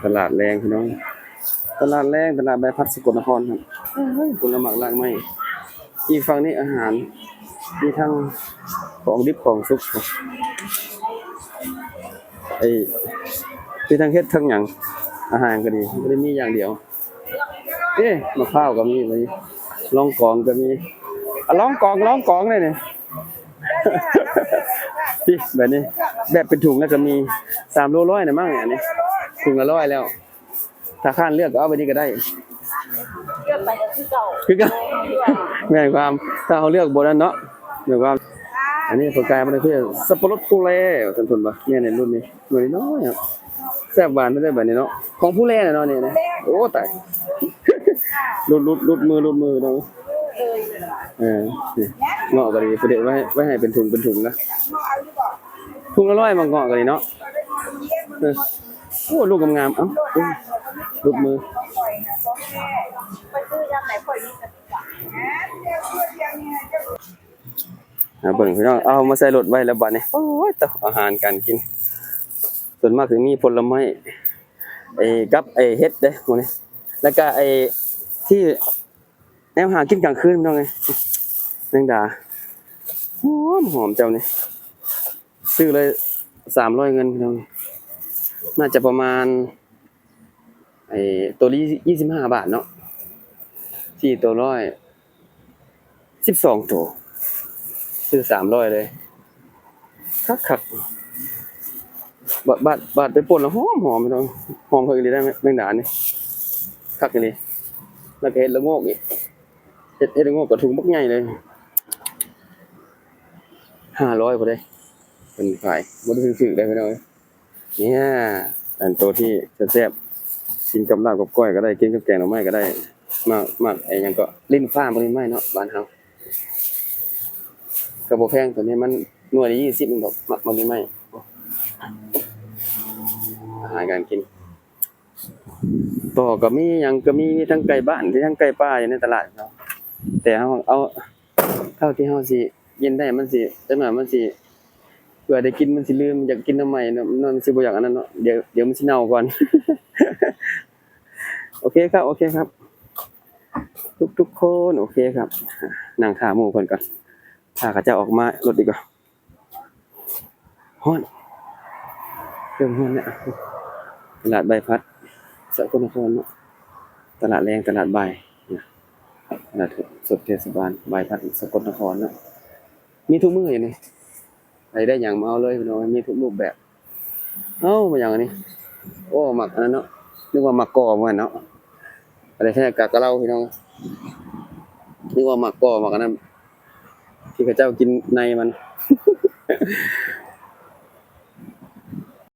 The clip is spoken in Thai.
ตลาดแรงพี่น้องตลาดแรงตลาดใบพัดสกลนครครับผลไม้หลากหลายอีกฝั่งนี้อาหารมีทั้งของดิบของสุกไอ้มีทั้งเฮ็ดทั้งหยังอาหารก็ดีไม่ได้มีอย่างเดียวมะพร้าวก็มีเลยลองกองก็มีลองกองเลยเนี่ย พี่แบบนี้แบบเป็นถุงแล้วก็มี3 โล 100นะมั้งอันนี้ถุงละ100แล้วถ้าข้านเลือกก็เอาไปนี่ก็ได้เลือกไปก็คือเก่าแม่นความถ้าเขาเลือกบ่นั้นเนาะแม่นความอันนี้สกายมันคือสับปะรดผู้แลท่านทุนบ่เนี่ยในรุ่นนี้หน่อยน้อยครับแซ่บหวานได้แบบนี้เนาะของผู้แลน่ะเนาะนี่นะโอ้ตายลุดมือเนาะนี่เงาะก็ดีประเดี๋ยวไว้ให้เป็นถุงนะถุงละ100มาเงาะก็ดีเนาะโอ้ลูกงามๆเอ้าลุดมือไปซื้อยามไหนข่อยนี่ก็ เบิ่งพี่น้องเอามาใส่รถไว้แล้วบัดนี้โอ้ยตอาหารการกินส่วนมากคือมีผลไม้กับเฮ็ดเด้หมดนี้แล้วก็ที่แนวหากินกลางคืนพี่น้องไงแมงดาหอมเจ้านี่ซื้อเลย300เงินพี่น้องน่าจะประมาณตัวนี้25 บาทเนาะที่ตัว100 12ตัวซื้อ300เลยคักบาทไปป่นแล้วหอมพี่น้องหอมเพิ่นอีหลีได้แมงดานี่คักอีหลีแล้วก็เฮ็ดละโงกอีกเฮ็ดละโงกก็ถุงบักใหญ่เลย500บ่ได้เพิ่นขายบ่ได้ซื้อได้พี่น้องเนี่ยอันตัวที่แซ่บๆกินกับลาบกับก้อยก็ได้กินกับแกงหน่อไม้ก็ได้มากหยังก็ลิ้นฟ้าบ่ลิ้นไม้เนาะบ้านเฮาก็บ่แพงตัวนี้มันหน่วยละ20นึงดอกบ่ลิ้นไม้อาหารการกินต่อก็มีหยังก็มีทั้งไก่บ้านทั้งไก่ป่าอยู่ในตลาดเนาะแต่เฮาเอาเท่าที่เฮาสิกินได้มันสิจังหน่อยมันสิเผื่อได้กินมันสิลืมอยากกินน้ำใหม่เนาะมันสิบ่อยากอันนั้นเนาะเดี๋ยวมันสิเน่าก่อน โอเคครับ ทุกคนโอเคครับนั่งท่าหมู่เพิ่นก่อนถ้าเขาจะออกมารถดีกว่าฮ้อนเริ่มฮ้อนแล้วตลาดใบพัดสกลนครเนาะตลาดแรงตลาดบ่ายตลาดสดเทศบาลใบพัดสกลนครเนาะมีทุกมื้ออยู่นี่ใครได้หยังมาเอาเลยพี่น้องมีทุกรูปแบบมาอย่างอันนี้โอ้หมักอันนั้นเนาะนึกว่าหมักกอเหมือนเนาะอะไรแท้กะกะเหล้าพี่น้องนึกว่าหมักกอหมักอันนั้นที่เขาเจ้ากินในมัน